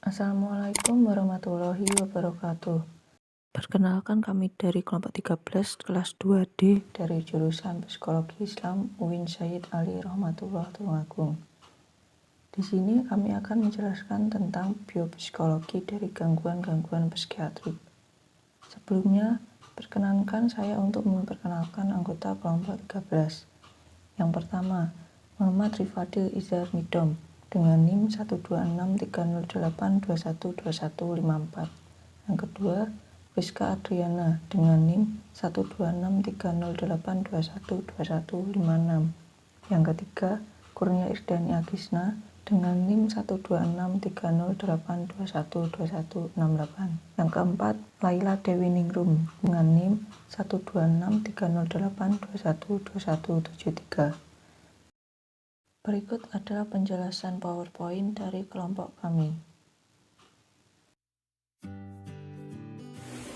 Assalamualaikum warahmatullahi wabarakatuh. Perkenalkan, kami dari kelompok 13 kelas 2D dari jurusan Psikologi Islam UIN Sayyid Ali Rahmatullah Tulungagung. Di sini kami akan menjelaskan tentang biopsikologi dari gangguan-gangguan psikiatrik. Sebelumnya, perkenankan saya untuk memperkenalkan anggota kelompok 13. Yang pertama, Muhammad Rifadil Izhar Midom dengan NIM 1263082121154. Yang kedua, Rizka Adriana dengan NIM 1263082121156. Yang ketiga, Kurnia Irdani Agisna dengan NIM 1263082121168. Yang keempat, Laila Dewi Ningrum dengan NIM 1263082121173. Berikut adalah penjelasan PowerPoint dari kelompok kami.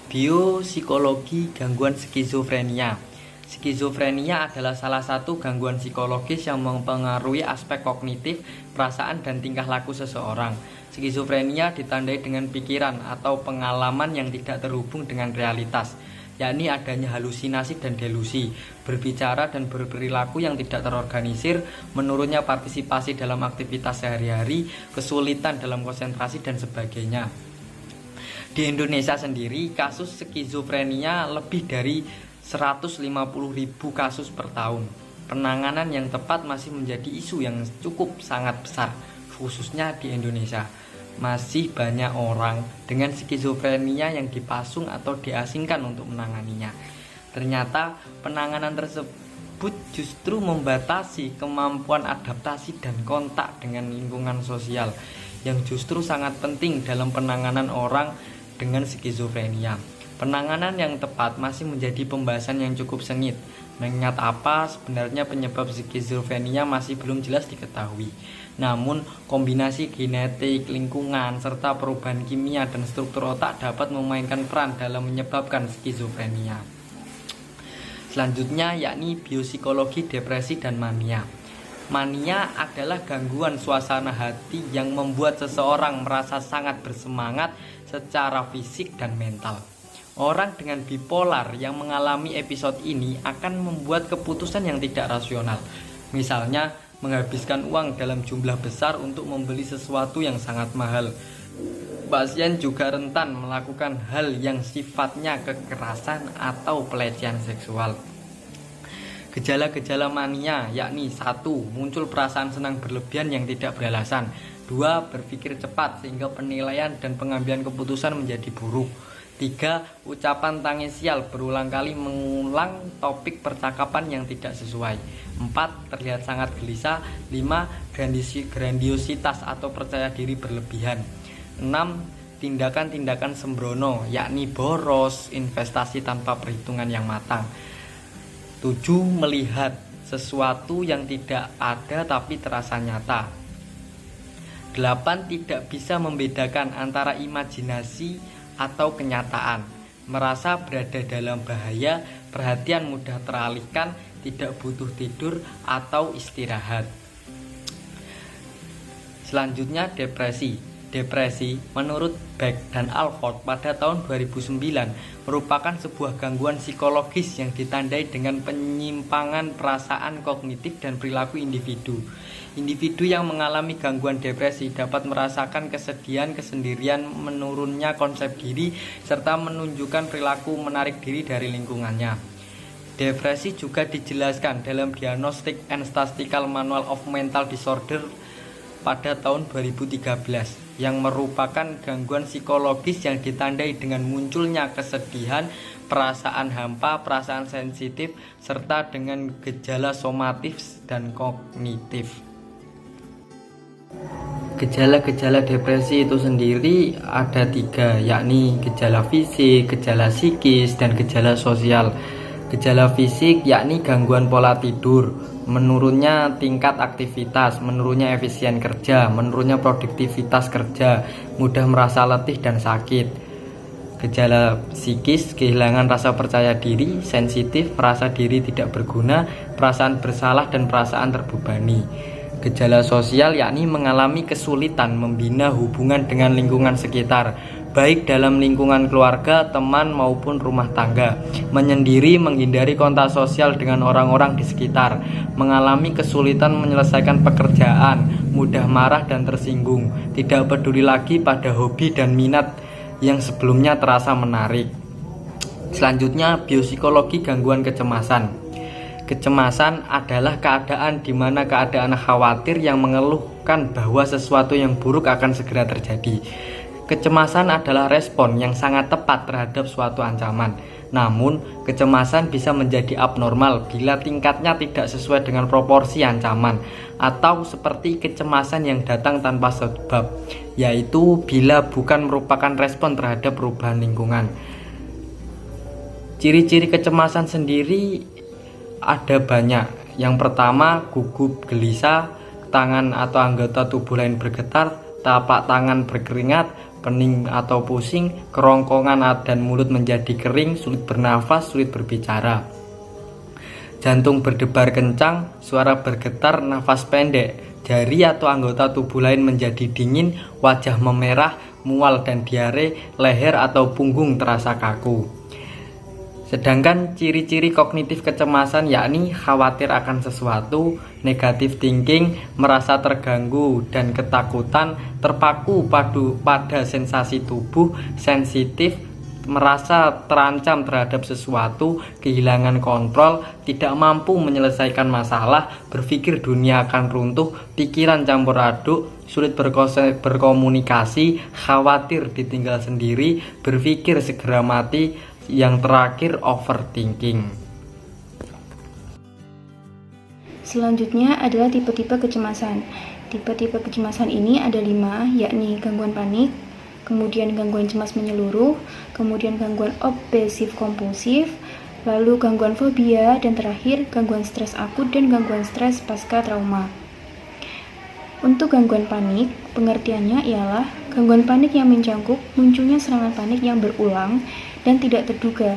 Biopsikologi gangguan skizofrenia. Skizofrenia adalah salah satu gangguan psikologis yang mempengaruhi aspek kognitif, perasaan, dan tingkah laku seseorang. Skizofrenia ditandai dengan pikiran atau pengalaman yang tidak terhubung dengan realitas, yakni adanya halusinasi dan delusi, berbicara dan berperilaku yang tidak terorganisir, menurunnya partisipasi dalam aktivitas sehari-hari, kesulitan dalam konsentrasi, dan sebagainya. Di Indonesia sendiri, kasus skizofrenia lebih dari 150.000 kasus per tahun. Penanganan yang tepat masih menjadi isu yang cukup sangat besar, khususnya di Indonesia. Masih banyak orang dengan skizofrenia yang dipasung atau diasingkan untuk menanganinya. Ternyata penanganan tersebut justru membatasi kemampuan adaptasi dan kontak dengan lingkungan sosial, yang justru sangat penting dalam penanganan orang dengan skizofrenia. Penanganan yang tepat masih menjadi pembahasan yang cukup sengit, mengingat apa sebenarnya penyebab skizofrenia masih belum jelas diketahui. Namun, kombinasi genetik, lingkungan, serta perubahan kimia dan struktur otak dapat memainkan peran dalam menyebabkan skizofrenia. Selanjutnya yakni biopsikologi depresi dan mania. Mania adalah gangguan suasana hati yang membuat seseorang merasa sangat bersemangat secara fisik dan mental. Orang dengan bipolar yang mengalami episode ini akan membuat keputusan yang tidak rasional. Misalnya, menghabiskan uang dalam jumlah besar untuk membeli sesuatu yang sangat mahal. Pasien juga rentan melakukan hal yang sifatnya kekerasan atau pelecehan seksual. Gejala-gejala mania yakni 1. Muncul perasaan senang berlebihan yang tidak beralasan. 2. Berpikir cepat sehingga penilaian dan pengambilan keputusan menjadi buruk. 3. Ucapan tangisial berulang kali mengulang topik percakapan yang tidak sesuai. 4. Terlihat sangat gelisah. 5. Grandiositas atau percaya diri berlebihan. 6. Tindakan-tindakan sembrono yakni boros, investasi tanpa perhitungan yang matang. 7. Melihat sesuatu yang tidak ada tapi terasa nyata. 8. Tidak bisa membedakan antara imajinasi atau kenyataan, merasa berada dalam bahaya, perhatian mudah teralihkan, tidak butuh tidur atau istirahat. Selanjutnya depresi. Depresi menurut Beck dan Alford pada tahun 2009 merupakan sebuah gangguan psikologis yang ditandai dengan penyimpangan perasaan, kognitif, dan perilaku individu. Individu yang mengalami gangguan depresi dapat merasakan kesedihan, kesendirian, menurunnya konsep diri, serta menunjukkan perilaku menarik diri dari lingkungannya. Depresi juga dijelaskan dalam Diagnostic and Statistical Manual of Mental Disorder pada tahun 2013 yang merupakan gangguan psikologis yang ditandai dengan munculnya kesedihan, perasaan hampa, perasaan sensitif, serta dengan gejala somatis dan kognitif. Gejala-gejala depresi itu sendiri ada 3, yakni gejala fisik, gejala psikis, dan gejala sosial. Gejala fisik yakni gangguan pola tidur, menurunnya tingkat aktivitas, menurunnya efisien kerja, menurunnya produktivitas kerja, mudah merasa letih dan sakit. Gejala psikis, kehilangan rasa percaya diri, sensitif, merasa diri tidak berguna, perasaan bersalah, dan perasaan terbebani. Gejala sosial yakni mengalami kesulitan membina hubungan dengan lingkungan sekitar, baik dalam lingkungan keluarga, teman, maupun rumah tangga. Menyendiri, menghindari kontak sosial dengan orang-orang di sekitar. Mengalami kesulitan menyelesaikan pekerjaan, mudah marah dan tersinggung. Tidak peduli lagi pada hobi dan minat yang sebelumnya terasa menarik. Selanjutnya, biopsikologi gangguan kecemasan. Kecemasan adalah keadaan di mana keadaan khawatir yang mengeluhkan bahwa sesuatu yang buruk akan segera terjadi. Kecemasan adalah respon yang sangat tepat terhadap suatu ancaman. Namun, kecemasan bisa menjadi abnormal bila tingkatnya tidak sesuai dengan proporsi ancaman, atau seperti kecemasan yang datang tanpa sebab, yaitu bila bukan merupakan respon terhadap perubahan lingkungan. Ciri-ciri kecemasan sendiri ada banyak. Yang pertama, gugup gelisah, tangan atau anggota tubuh lain bergetar, telapak tangan berkeringat, pening atau pusing, kerongkongan dan mulut menjadi kering, sulit bernafas, sulit berbicara. Jantung berdebar kencang, suara bergetar, nafas pendek, jari atau anggota tubuh lain menjadi dingin, wajah memerah, mual dan diare, leher atau punggung terasa kaku. Sedangkan ciri-ciri kognitif kecemasan yakni khawatir akan sesuatu, negatif thinking, merasa terganggu dan ketakutan, terpaku pada sensasi tubuh, sensitif, merasa terancam terhadap sesuatu, kehilangan kontrol, tidak mampu menyelesaikan masalah, berpikir dunia akan runtuh, pikiran campur aduk, sulit berkomunikasi, khawatir ditinggal sendiri, berpikir segera mati. Yang terakhir, overthinking. Selanjutnya adalah tipe-tipe kecemasan. Tipe-tipe kecemasan ini ada 5, yakni gangguan panik, kemudian gangguan cemas menyeluruh, kemudian gangguan obsesif kompulsif, lalu gangguan fobia, dan terakhir gangguan stres akut dan gangguan stres pasca trauma. Untuk gangguan panik, pengertiannya ialah gangguan panik yang mencakup munculnya serangan panik yang berulang dan tidak terduga.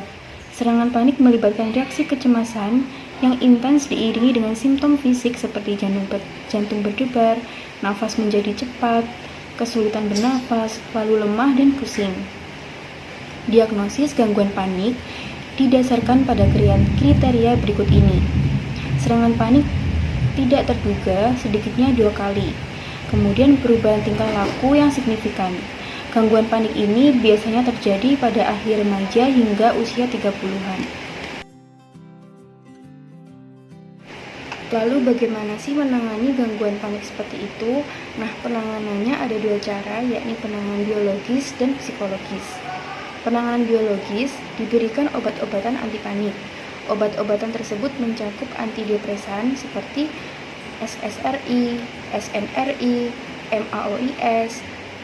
Serangan panik melibatkan reaksi kecemasan yang intens diiringi dengan simptom fisik seperti jantung berdebar, nafas menjadi cepat, kesulitan bernafas, lalu lemah dan pusing. Diagnosis gangguan panik didasarkan pada kriteria berikut ini. Serangan panik tidak terduga sedikitnya 2 kali. Kemudian perubahan tingkah laku yang signifikan. Gangguan panik ini biasanya terjadi pada akhir remaja hingga usia 30-an. Lalu bagaimana sih menangani gangguan panik seperti itu? Nah, penanganannya ada 2 cara, yakni penanganan biologis dan psikologis. Penanganan biologis diberikan obat-obatan anti panik. Obat-obatan tersebut mencakup antidepresan seperti SSRI, SNRI, MAOIs,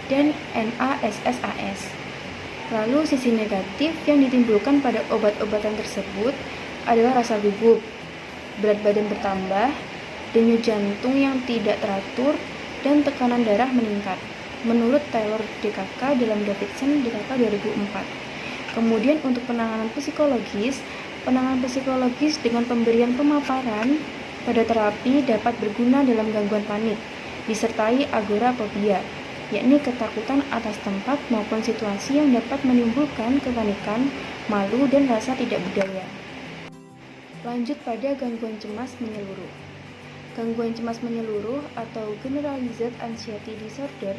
dan NASSAS. Lalu sisi negatif yang ditimbulkan pada obat-obatan tersebut adalah rasa gugup, berat badan bertambah, denyut jantung yang tidak teratur, dan tekanan darah meningkat. Menurut Taylor DKK dalam Davidson DKK 2004. Kemudian untuk penanganan psikologis dengan pemberian pemaparan pada terapi dapat berguna dalam gangguan panik, disertai agorafobia, yakni ketakutan atas tempat maupun situasi yang dapat menimbulkan kepanikan, malu, dan rasa tidak berdaya. Lanjut pada gangguan cemas menyeluruh. Gangguan cemas menyeluruh atau Generalized Anxiety Disorder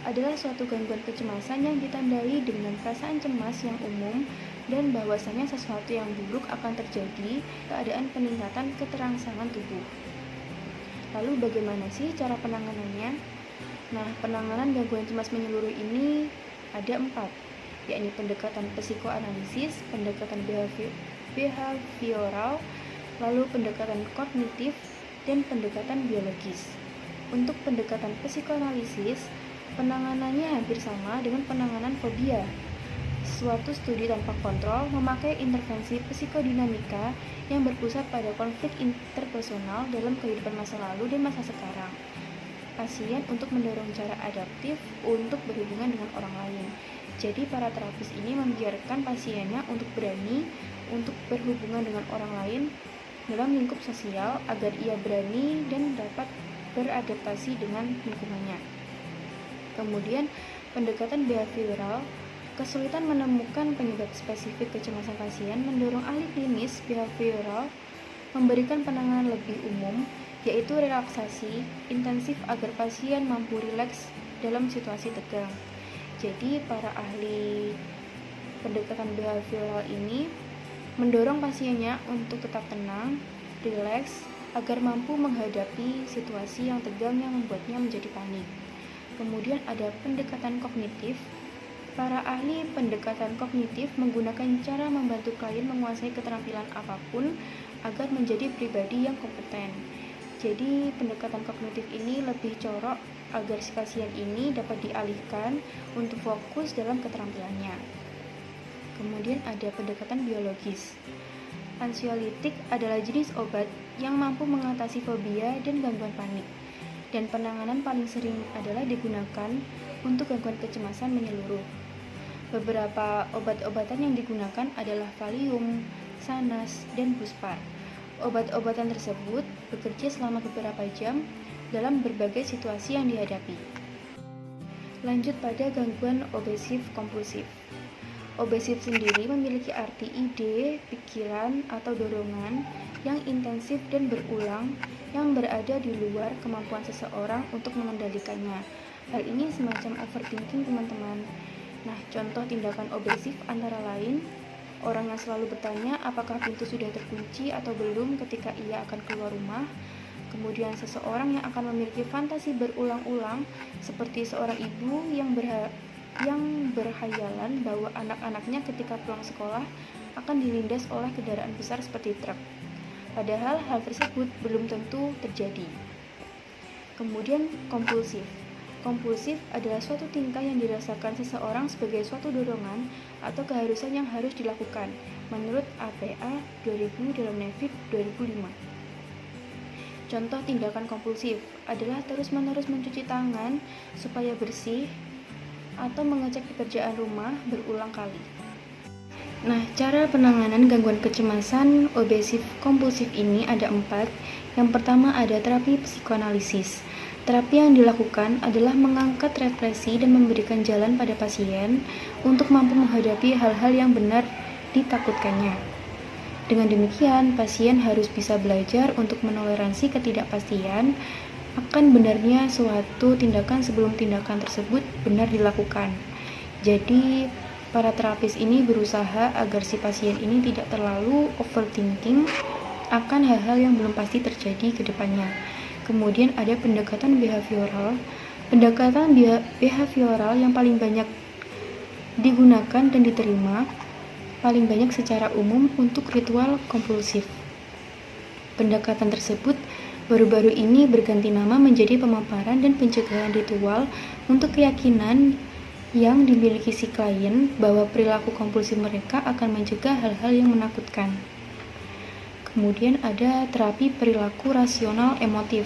adalah suatu gangguan kecemasan yang ditandai dengan perasaan cemas yang umum dan bahwasanya sesuatu yang buruk akan terjadi, keadaan peningkatan keterangsangan tubuh. Lalu bagaimana sih cara penanganannya? Nah, penanganan gangguan cemas menyeluruh ini ada 4, yakni pendekatan psikoanalisis, pendekatan behavioral, lalu pendekatan kognitif, dan pendekatan biologis. Untuk pendekatan psikoanalisis, penanganannya hampir sama dengan penanganan fobia. Suatu studi tanpa kontrol memakai intervensi psikodinamika yang berpusat pada konflik interpersonal dalam kehidupan masa lalu dan masa sekarang. Pasien untuk mendorong cara adaptif untuk berhubungan dengan orang lain. Jadi para terapis ini membiarkan pasiennya untuk berani untuk berhubungan dengan orang lain dalam lingkup sosial agar ia berani dan dapat beradaptasi dengan lingkungannya. Kemudian, pendekatan behavioral, kesulitan menemukan penyebab spesifik kecemasan pasien mendorong ahli klinis behavioral memberikan penanganan lebih umum, yaitu relaksasi intensif agar pasien mampu rileks dalam situasi tegang. Jadi, para ahli pendekatan behavioral ini mendorong pasiennya untuk tetap tenang, rileks, agar mampu menghadapi situasi yang tegang yang membuatnya menjadi panik. Kemudian ada pendekatan kognitif. Para ahli pendekatan kognitif menggunakan cara membantu klien menguasai keterampilan apapun agar menjadi pribadi yang kompeten. Jadi pendekatan kognitif ini lebih corok agar si pasien ini dapat dialihkan untuk fokus dalam keterampilannya. Kemudian ada pendekatan biologis. Ansiolitik adalah jenis obat yang mampu mengatasi fobia dan gangguan panik, dan penanganan paling sering adalah digunakan untuk gangguan kecemasan menyeluruh. Beberapa obat-obatan yang digunakan adalah Valium, Xanax, dan Buspar. Obat-obatan tersebut bekerja selama beberapa jam dalam berbagai situasi yang dihadapi. Lanjut pada gangguan obsesif kompulsif. Obsesif sendiri memiliki arti ide, pikiran, atau dorongan yang intensif dan berulang yang berada di luar kemampuan seseorang untuk mengendalikannya. Hal ini semacam overthinking, teman-teman. Nah, contoh tindakan obsesif antara lain, orang yang selalu bertanya apakah pintu sudah terkunci atau belum ketika ia akan keluar rumah. Kemudian seseorang yang akan memiliki fantasi berulang-ulang seperti seorang ibu yang berhayalan bahwa anak-anaknya ketika pulang sekolah akan dilindas oleh kendaraan besar seperti truk. Padahal hal tersebut belum tentu terjadi. Kemudian kompulsif. Kompulsif adalah suatu tingkah yang dirasakan seseorang sebagai suatu dorongan atau keharusan yang harus dilakukan menurut APA 2000 dalam NEVIP 2005. Contoh tindakan kompulsif adalah terus-menerus mencuci tangan supaya bersih atau mengecek pekerjaan rumah berulang kali. Nah, cara penanganan gangguan kecemasan obsesif kompulsif ini ada 4. Yang pertama ada terapi psikoanalisis. Terapi yang dilakukan adalah mengangkat represi dan memberikan jalan pada pasien untuk mampu menghadapi hal-hal yang benar ditakutkannya. Dengan demikian, pasien harus bisa belajar untuk menoleransi ketidakpastian akan benarnya suatu tindakan sebelum tindakan tersebut benar dilakukan. Jadi, para terapis ini berusaha agar si pasien ini tidak terlalu overthinking akan hal-hal yang belum pasti terjadi ke depannya. Kemudian ada pendekatan behavioral. Pendekatan behavioral yang paling banyak digunakan dan diterima paling banyak secara umum untuk ritual kompulsif. Pendekatan tersebut baru-baru ini berganti nama menjadi pemaparan dan pencegahan ritual untuk keyakinan yang dimiliki si klien bahwa perilaku kompulsif mereka akan mencegah hal-hal yang menakutkan. Kemudian ada terapi perilaku rasional emotif,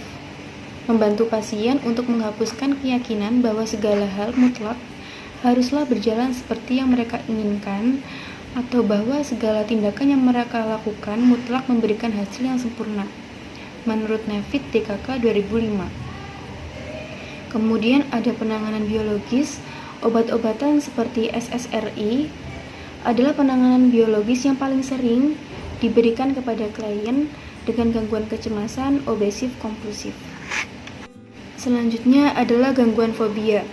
membantu pasien untuk menghapuskan keyakinan bahwa segala hal mutlak haruslah berjalan seperti yang mereka inginkan, atau bahwa segala tindakan yang mereka lakukan mutlak memberikan hasil yang sempurna, menurut NEVIP DKK 2005. Kemudian ada penanganan biologis. Obat-obatan seperti SSRI adalah penanganan biologis yang paling sering diberikan kepada klien dengan gangguan kecemasan obsesif kompulsif. Selanjutnya adalah gangguan fobia.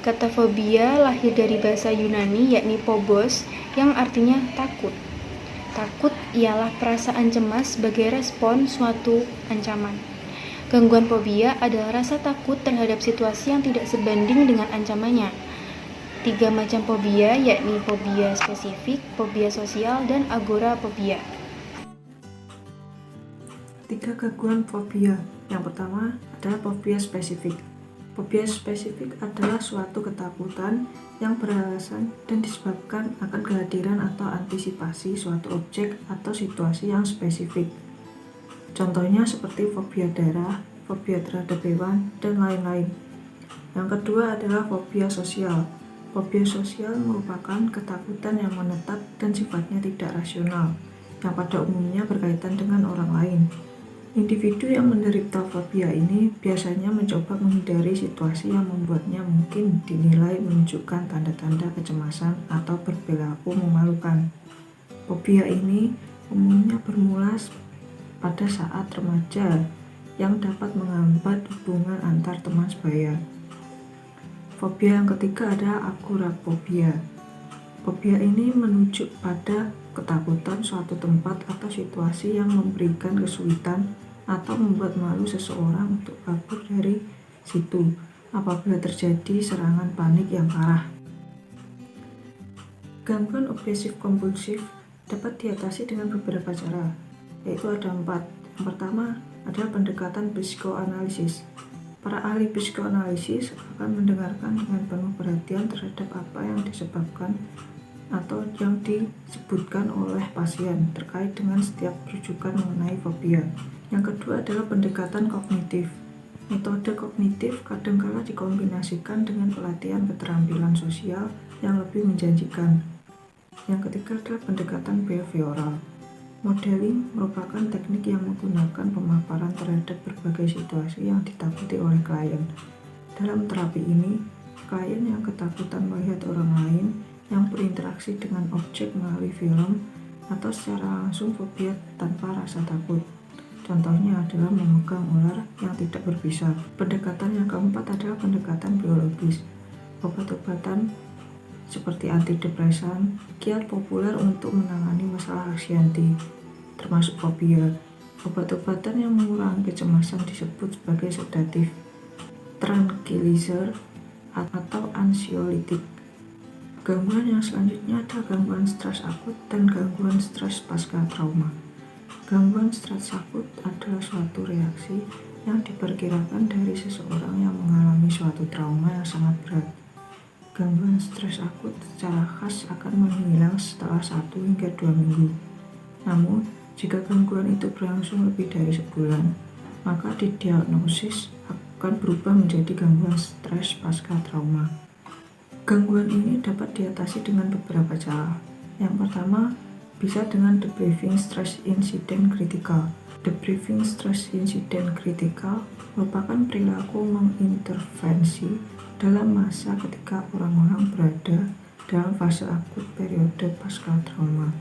Kata fobia lahir dari bahasa Yunani yakni phobos yang artinya takut. Takut ialah perasaan cemas sebagai respon suatu ancaman. Gangguan fobia adalah rasa takut terhadap situasi yang tidak sebanding dengan ancamannya. 3 macam fobia yakni fobia spesifik, fobia sosial, dan agorafobia. 3 gangguan fobia. Yang pertama adalah fobia spesifik. Fobia spesifik adalah suatu ketakutan yang beralasan dan disebabkan akan kehadiran atau antisipasi suatu objek atau situasi yang spesifik. Contohnya seperti fobia darah, fobia terhadap hewan, dan lain-lain. Yang kedua adalah fobia sosial. Fobia sosial merupakan ketakutan yang menetap dan sifatnya tidak rasional, yang pada umumnya berkaitan dengan orang lain. Individu yang menderita fobia ini biasanya mencoba menghindari situasi yang membuatnya mungkin dinilai menunjukkan tanda-tanda kecemasan atau berperilaku memalukan. Fobia ini umumnya bermula pada saat remaja yang dapat menghambat hubungan antar teman sebaya. Fobia yang ketiga adalah agorafobia. Fobia ini menunjuk pada ketakutan suatu tempat atau situasi yang memberikan kesulitan atau membuat malu seseorang untuk kabur dari situ apabila terjadi serangan panik yang parah. Gangguan obsesif kompulsif dapat diatasi dengan beberapa cara, yaitu ada 4. Yang pertama adalah pendekatan psikoanalisis. Para ahli psikoanalisis akan mendengarkan dengan penuh perhatian terhadap apa yang disebabkan atau yang disebutkan oleh pasien terkait dengan setiap rujukan mengenai fobia. Yang kedua adalah pendekatan kognitif. Metode kognitif kadangkala dikombinasikan dengan pelatihan keterampilan sosial yang lebih menjanjikan. Yang ketiga adalah pendekatan behavioral. Modeling merupakan teknik yang menggunakan pemaparan terhadap berbagai situasi yang ditakuti oleh klien. Dalam terapi ini, klien yang ketakutan melihat orang lain yang berinteraksi dengan objek melalui film atau secara langsung fobia tanpa rasa takut. Contohnya adalah memegang ular yang tidak berbisa. Pendekatan yang keempat adalah pendekatan biologis. Obat-obatan seperti antidepresan kian populer untuk menangani masalah anxiety, termasuk fobia. Obat-obatan yang mengurangi kecemasan disebut sebagai sedatif, tranquilizer, atau anxiolytic. Gangguan yang selanjutnya adalah gangguan stres akut dan gangguan stres pasca trauma. Gangguan stres akut adalah suatu reaksi yang diperkirakan dari seseorang yang mengalami suatu trauma yang sangat berat. Gangguan stres akut secara khas akan menghilang setelah 1 hingga 2 minggu. Namun, jika gangguan itu berlangsung lebih dari sebulan, maka didiagnosis akan berubah menjadi gangguan stres pasca trauma. Gangguan ini dapat diatasi dengan beberapa cara. Yang pertama, bisa dengan debriefing stress incident critical. Debriefing stress incident critical merupakan perilaku mengintervensi dalam masa ketika orang-orang berada dalam fase akut periode pasca trauma.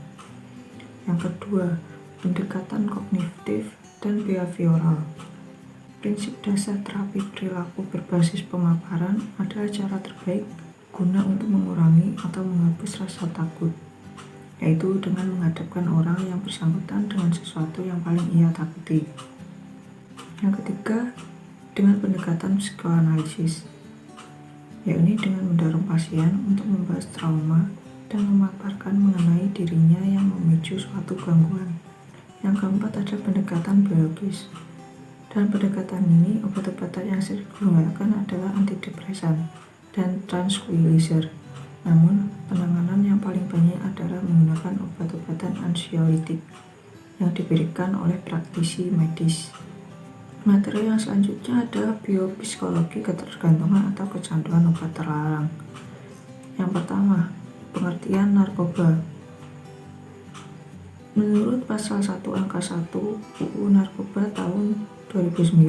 Yang kedua, pendekatan kognitif dan behavioral. Prinsip dasar terapi perilaku berbasis pemaparan adalah cara terbaik guna untuk mengurangi atau menghapus rasa takut, yaitu dengan menghadapkan orang yang bersangkutan dengan sesuatu yang paling ia takuti. Yang ketiga, dengan pendekatan psikoanalisis, yakni dengan mendorong pasien untuk membahas trauma dan memaparkan mengenai dirinya yang memicu suatu gangguan. Yang keempat adalah pendekatan biologis. Dalam pendekatan ini, obat-obatan yang sering digunakan adalah antidepresan dan tranquilizer. Namun, penanganan yang paling banyak adalah menggunakan obat-obatan anxiolytic yang diberikan oleh praktisi medis. Materi yang selanjutnya adalah biopsikologi ketergantungan atau kecanduan obat terlarang. Yang pertama, pengertian narkoba. Menurut pasal 1 angka 1 UU Narkoba tahun 2009,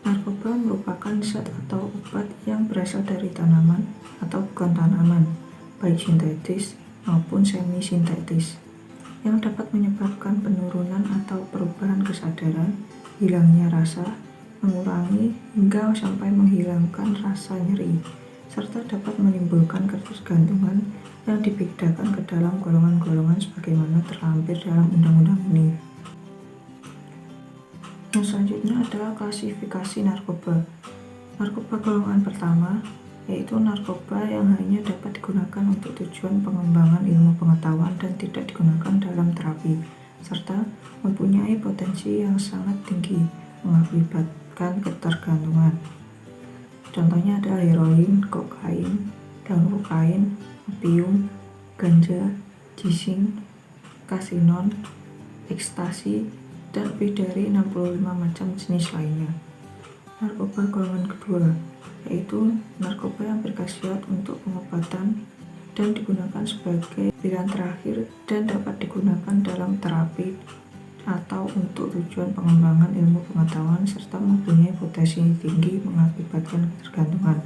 narkoba merupakan zat atau obat yang berasal dari tanaman atau bukan tanaman, baik sintetis maupun semi-sintetis, yang dapat menyebabkan penurunan atau perubahan kesadaran, hilangnya rasa, mengurangi hingga sampai menghilangkan rasa nyeri, serta dapat menimbulkan ketergantungan yang dibedakan ke dalam golongan-golongan sebagaimana terlampir dalam undang-undang ini. Yang selanjutnya adalah klasifikasi narkoba. Narkoba golongan pertama yaitu narkoba yang hanya dapat digunakan untuk tujuan pengembangan ilmu pengetahuan dan tidak digunakan dalam terapi, serta mempunyai potensi yang sangat tinggi mengakibatkan ketergantungan. Contohnya adalah heroin, kokain, kokain, opium, ganja, ginseng, kasinon, ekstasi, dan lebih dari 65 macam jenis lainnya. Narkoba golongan kedua yaitu narkoba yang berkhasiat untuk pengobatan dan digunakan sebagai pilihan terakhir dan dapat digunakan dalam terapi atau untuk tujuan pengembangan ilmu pengetahuan serta mempunyai potensi tinggi mengakibatkan ketergantungan.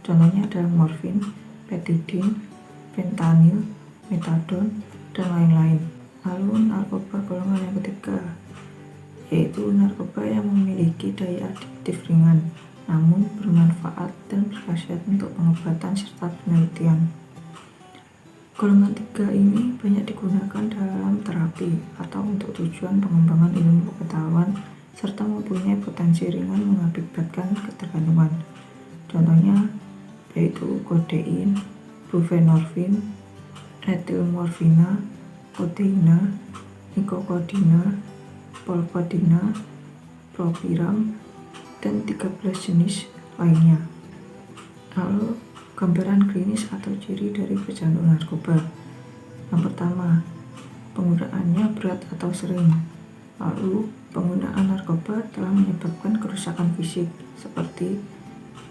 Contohnya adalah morfin, petidin, fentanil, metadon, dan lain-lain. Lalu narkoba golongan yang ketiga, yaitu narkoba yang memiliki daya adiktif ringan, namun bermanfaat dan berkhasiat untuk pengobatan serta penelitian. Golongan 3 ini banyak digunakan dalam terapi atau untuk tujuan pengembangan ilmu pengetahuan serta mempunyai potensi ringan mengakibatkan ketergantungan. Contohnya yaitu kodein, buprenorfin, etilmorfina, kodeina, nikokodina, polkodina, propiram, dan 13 jenis lainnya. Lalu gambaran klinis atau ciri dari pecandu narkoba. Yang pertama, penggunaannya berat atau sering. Lalu, penggunaan narkoba telah menyebabkan kerusakan fisik seperti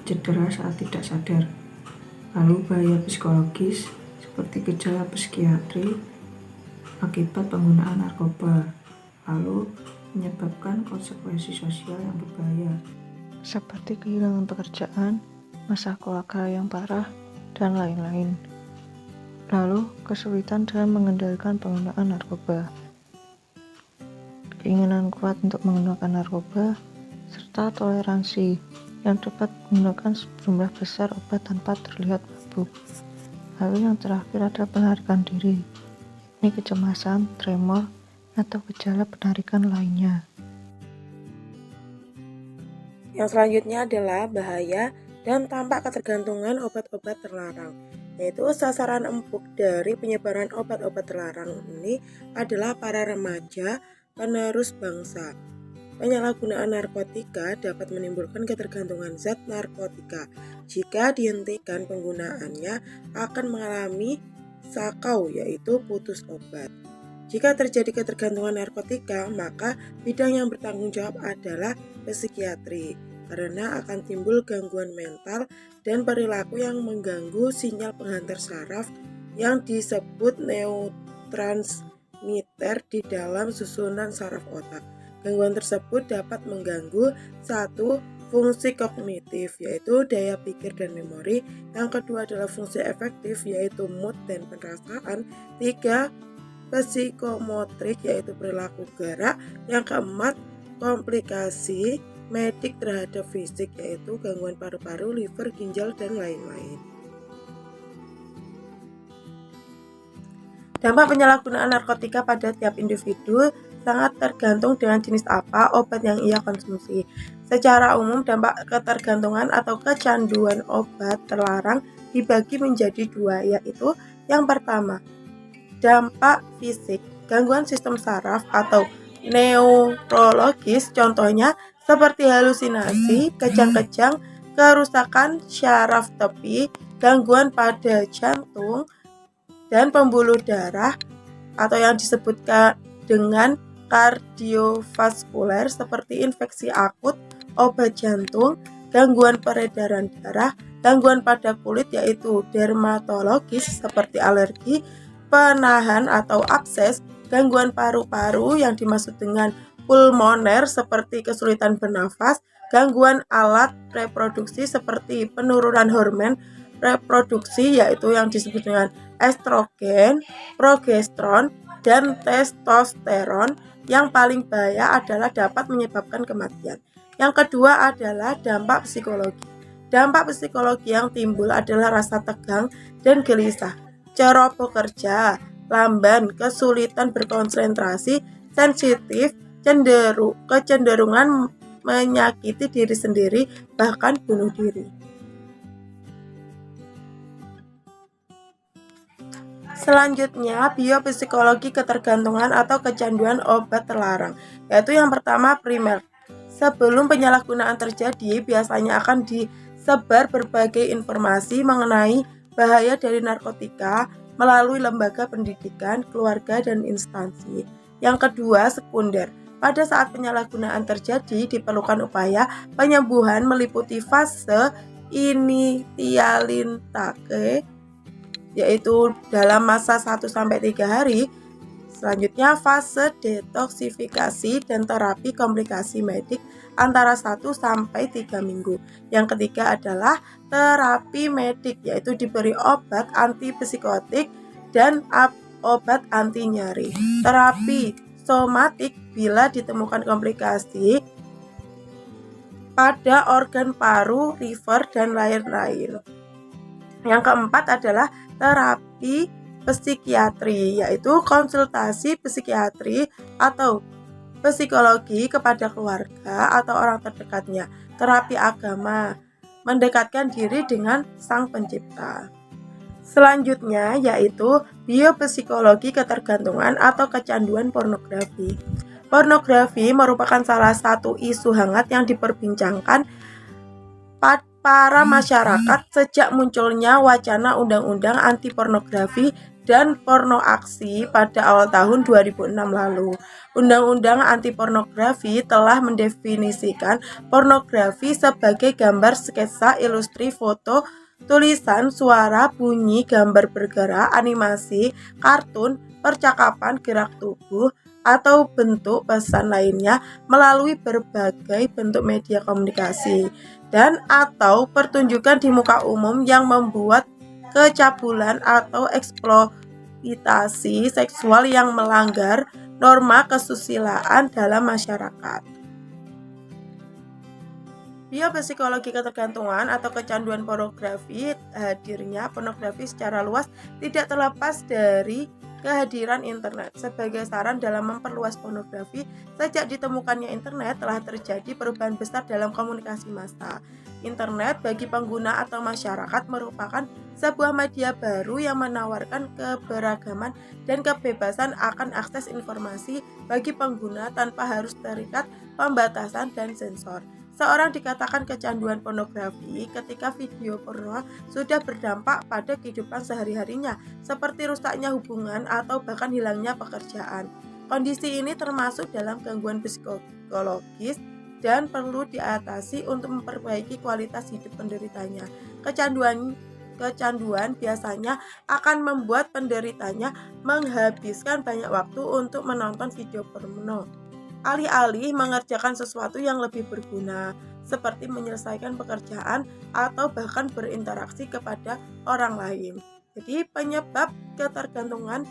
cedera saat tidak sadar. Lalu, bahaya psikologis seperti gejala psikiatri akibat penggunaan narkoba. Lalu, menyebabkan konsekuensi sosial yang berbahaya seperti kehilangan pekerjaan, masa keluarga yang parah, dan lain-lain. Lalu, kesulitan dalam mengendalikan penggunaan narkoba, keinginan kuat untuk menggunakan narkoba, serta toleransi yang dapat menggunakan sejumlah besar obat tanpa terlihat mabuk. Lalu yang terakhir adalah penarikan diri, ini kecemasan, tremor, atau gejala penarikan lainnya. Yang selanjutnya adalah bahaya dan tampak ketergantungan obat-obat terlarang, yaitu sasaran empuk dari penyebaran obat-obat terlarang ini adalah para remaja penerus bangsa. Penyalahgunaan narkotika dapat menimbulkan ketergantungan zat narkotika. Jika dihentikan penggunaannya akan mengalami sakau, yaitu putus obat. Jika terjadi ketergantungan narkotika, maka bidang yang bertanggung jawab adalah psikiatri, karena akan timbul gangguan mental dan perilaku yang mengganggu sinyal penghantar saraf yang disebut neurotransmitter di dalam susunan saraf otak. Gangguan tersebut dapat mengganggu 1. Fungsi kognitif, yaitu daya pikir dan memori. Yang kedua adalah fungsi efektif, yaitu mood dan perasaan. 3. Psikomotrik, yaitu perilaku gerak. Yang keempat, komplikasi medik terhadap fisik, yaitu gangguan paru-paru, liver, ginjal, dan lain-lain. Dampak penyalahgunaan narkotika pada tiap individu sangat tergantung dengan jenis apa obat yang ia konsumsi. Secara umum, dampak ketergantungan atau kecanduan obat terlarang dibagi menjadi 2, yaitu yang pertama, dampak fisik, gangguan sistem saraf atau neurologis, contohnya seperti halusinasi, kejang-kejang, kerusakan syaraf tepi, gangguan pada jantung, dan pembuluh darah atau yang disebutkan dengan kardiovaskuler seperti infeksi akut, obat jantung, gangguan peredaran darah, gangguan pada kulit yaitu dermatologis seperti alergi, penahan atau abses, gangguan paru-paru yang dimaksud dengan pulmoner seperti kesulitan bernafas, gangguan alat reproduksi seperti penurunan hormon reproduksi yaitu yang disebut dengan estrogen, progesteron, dan testosteron. Yang paling bahaya adalah dapat menyebabkan kematian. Yang kedua adalah dampak psikologi. Dampak psikologi yang timbul adalah rasa tegang dan gelisah, ceroboh kerja, lamban, kesulitan berkonsentrasi, sensitif, kecenderungan menyakiti diri sendiri, bahkan bunuh diri. Selanjutnya, biopsikologi ketergantungan atau kecanduan obat terlarang, yaitu yang pertama primer. Sebelum penyalahgunaan terjadi, biasanya akan disebar berbagai informasi mengenai bahaya dari narkotika melalui lembaga pendidikan, keluarga, dan instansi. Yang kedua, sekunder. Pada saat penyalahgunaan terjadi, diperlukan upaya penyembuhan meliputi fase initialintake, yaitu dalam masa 1-3 hari Selanjutnya, fase detoksifikasi dan terapi komplikasi medik antara 1 sampai 3 minggu. Yang ketiga adalah terapi medik, yaitu diberi obat antipsikotik dan obat anti nyeri. Terapi somatik bila ditemukan komplikasi pada organ paru, liver, dan lain-lain. Yang keempat adalah terapi psikiatri, yaitu konsultasi psikiatri atau psikologi kepada keluarga atau orang terdekatnya. Terapi agama, mendekatkan diri dengan Sang Pencipta. Selanjutnya yaitu biopsikologi ketergantungan atau kecanduan pornografi. Pornografi merupakan salah satu isu hangat yang diperbincangkan para masyarakat sejak munculnya wacana undang-undang anti pornografi dan pornoaksi pada awal tahun 2006 lalu. Undang-undang anti pornografi telah mendefinisikan pornografi sebagai gambar, sketsa, ilustri, foto, tulisan, suara, bunyi, gambar bergerak, animasi, kartun, percakapan, gerak tubuh, atau bentuk pesan lainnya melalui berbagai bentuk media komunikasi dan atau pertunjukan di muka umum yang membuat kecabulan atau eksploitasi seksual yang melanggar norma kesusilaan dalam masyarakat. Biopsikologi ketergantungan atau kecanduan pornografi. Hadirnya pornografi secara luas tidak terlepas dari kehadiran internet. Sebagai saran dalam memperluas pornografi, sejak ditemukannya internet telah terjadi perubahan besar dalam komunikasi massa. Internet bagi pengguna atau masyarakat merupakan sebuah media baru yang menawarkan keberagaman dan kebebasan akan akses informasi bagi pengguna tanpa harus terikat pembatasan dan sensor. Seorang dikatakan kecanduan pornografi ketika video porno sudah berdampak pada kehidupan sehari-harinya, seperti rusaknya hubungan atau bahkan hilangnya pekerjaan. Kondisi ini termasuk dalam gangguan psikologis dan perlu diatasi untuk memperbaiki kualitas hidup penderitanya. Kecanduan biasanya akan membuat penderitanya menghabiskan banyak waktu untuk menonton video porno, alih-alih mengerjakan sesuatu yang lebih berguna, seperti menyelesaikan pekerjaan atau bahkan berinteraksi kepada orang lain. Jadi penyebab ketergantungan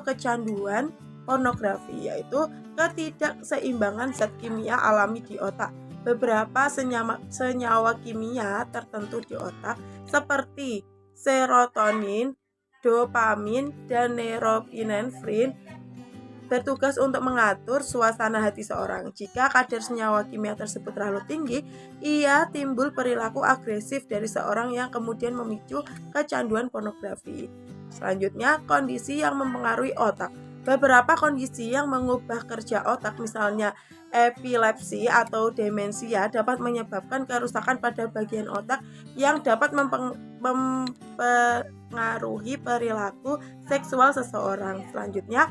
kecanduan pornografi yaitu ketidakseimbangan zat kimia alami di otak. Beberapa senyawa kimia tertentu di otak seperti serotonin, dopamin, dan norepinefrin bertugas untuk mengatur suasana hati seorang. Jika kadar senyawa kimia tersebut terlalu tinggi, ia timbul perilaku agresif dari seorang yang kemudian memicu kecanduan pornografi. Selanjutnya, kondisi yang mempengaruhi otak. Beberapa kondisi yang mengubah kerja otak, misalnya epilepsi atau demensia, dapat menyebabkan kerusakan pada bagian otak yang dapat mempengaruhi perilaku seksual seseorang. Selanjutnya,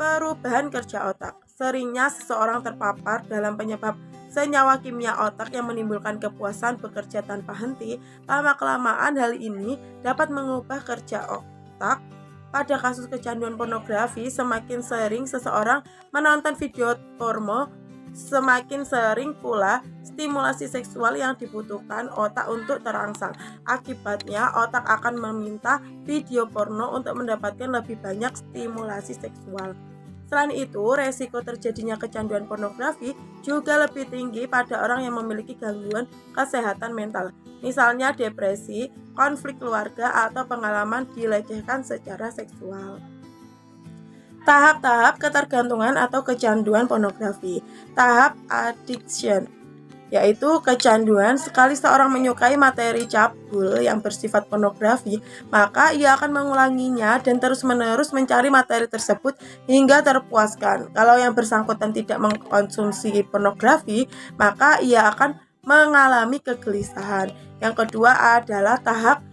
perubahan kerja otak. Seringnya seseorang terpapar dalam penyebab senyawa kimia otak yang menimbulkan kepuasan bekerja tanpa henti. Lama-kelamaan hal ini dapat mengubah kerja otak. Pada kasus kecanduan pornografi, semakin sering seseorang menonton video porno, semakin sering pula stimulasi seksual yang dibutuhkan otak untuk terangsang. Akibatnya, otak akan meminta video porno untuk mendapatkan lebih banyak stimulasi seksual. Selain itu, resiko terjadinya kecanduan pornografi juga lebih tinggi pada orang yang memiliki gangguan kesehatan mental, misalnya depresi, konflik keluarga, atau pengalaman dilecehkan secara seksual. Tahap-tahap ketergantungan atau kecanduan pornografi. Tahap addiction, yaitu kecanduan. Sekali seorang menyukai materi cabul yang bersifat pornografi, maka ia akan mengulanginya dan terus-menerus mencari materi tersebut hingga terpuaskan. Kalau yang bersangkutan tidak mengkonsumsi pornografi, maka ia akan mengalami kegelisahan. Yang kedua adalah tahap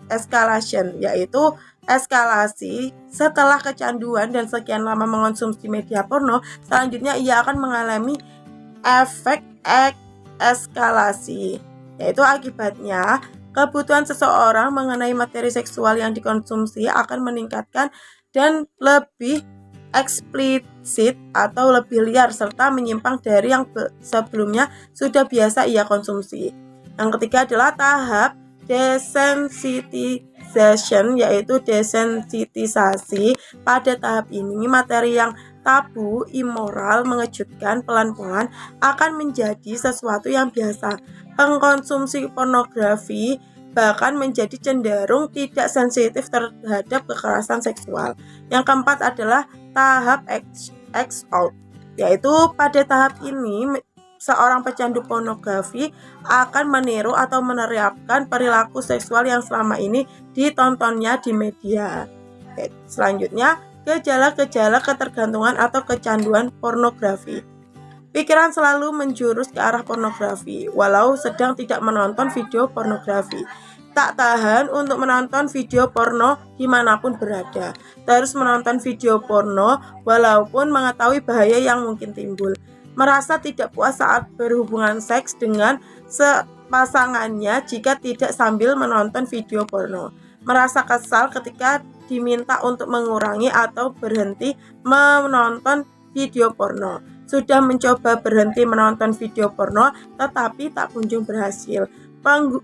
escalation, yaitu eskalasi. Setelah kecanduan dan sekian lama mengonsumsi media porno, selanjutnya ia akan mengalami efek eskalasi, yaitu akibatnya kebutuhan seseorang mengenai materi seksual yang dikonsumsi akan meningkatkan dan lebih eksplisit atau lebih liar serta menyimpang dari yang sebelumnya sudah biasa ia konsumsi. Yang ketiga adalah tahap desensitization, yaitu desensitisasi. Pada tahap ini materi yang tabu, immoral, mengejutkan pelan-pelan akan menjadi sesuatu yang biasa. Pengkonsumsi pornografi bahkan menjadi cenderung tidak sensitif terhadap kekerasan seksual. Yang keempat adalah tahap X-out, yaitu pada tahap ini seorang pecandu pornografi akan meniru atau menerapkan perilaku seksual yang selama ini ditontonnya di media. Selanjutnya, gejala-gejala ketergantungan atau kecanduan pornografi. Pikiran selalu menjurus ke arah pornografi, walau sedang tidak menonton video pornografi. Tak tahan untuk menonton video porno dimanapun berada. Terus menonton video porno walaupun mengetahui bahaya yang mungkin timbul. Merasa tidak puas saat berhubungan seks dengan pasangannya jika tidak sambil menonton video porno. Merasa kesal ketika diminta untuk mengurangi atau berhenti menonton video porno. Sudah mencoba berhenti menonton video porno tetapi tak kunjung berhasil.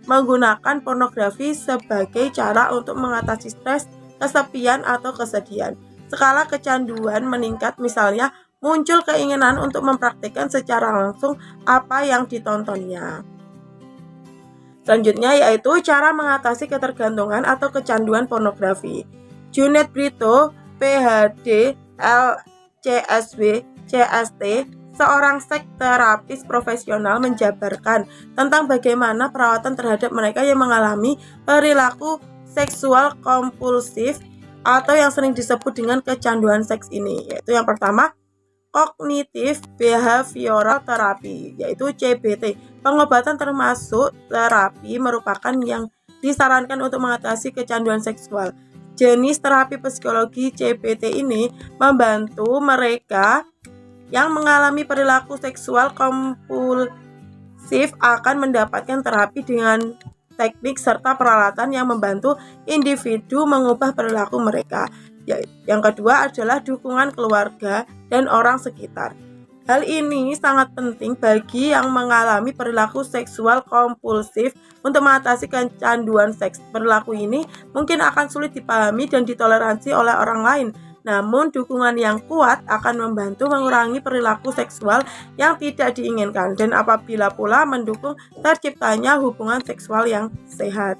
Menggunakan pornografi sebagai cara untuk mengatasi stres, kesepian, atau kesedihan. Skala kecanduan meningkat, misalnya muncul keinginan untuk mempraktikkan secara langsung apa yang ditontonnya. Selanjutnya yaitu cara mengatasi ketergantungan atau kecanduan pornografi. Junet Brito, PhD, LCSW, CST, seorang seks terapis profesional menjabarkan tentang bagaimana perawatan terhadap mereka yang mengalami perilaku seksual kompulsif atau yang sering disebut dengan kecanduan seks ini, yaitu yang pertama Cognitive Behavioral Therapy, yaitu CBT. Pengobatan termasuk terapi merupakan yang disarankan untuk mengatasi kecanduan seksual. Jenis terapi psikologi CBT ini membantu mereka yang mengalami perilaku seksual kompulsif akan mendapatkan terapi dengan teknik serta peralatan yang membantu individu mengubah perilaku mereka. Yang kedua adalah dukungan keluarga dan orang sekitar. Hal ini sangat penting bagi yang mengalami perilaku seksual kompulsif untuk mengatasi kecanduan seks. Perilaku ini mungkin akan sulit dipahami dan ditoleransi oleh orang lain. Namun, dukungan yang kuat akan membantu mengurangi perilaku seksual yang tidak diinginkan dan apabila pula mendukung terciptanya hubungan seksual yang sehat.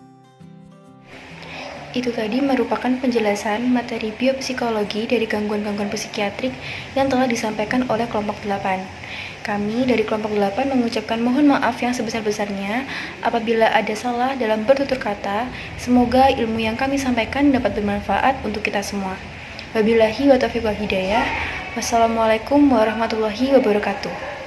Itu tadi merupakan penjelasan materi biopsikologi dari gangguan-gangguan psikiatrik yang telah disampaikan oleh kelompok 8. Kami dari kelompok 8 mengucapkan mohon maaf yang sebesar-besarnya apabila ada salah dalam bertutur kata. Semoga ilmu yang kami sampaikan dapat bermanfaat untuk kita semua. Wabillahi wa taufiq wal hidayah. Wassalamualaikum warahmatullahi wabarakatuh.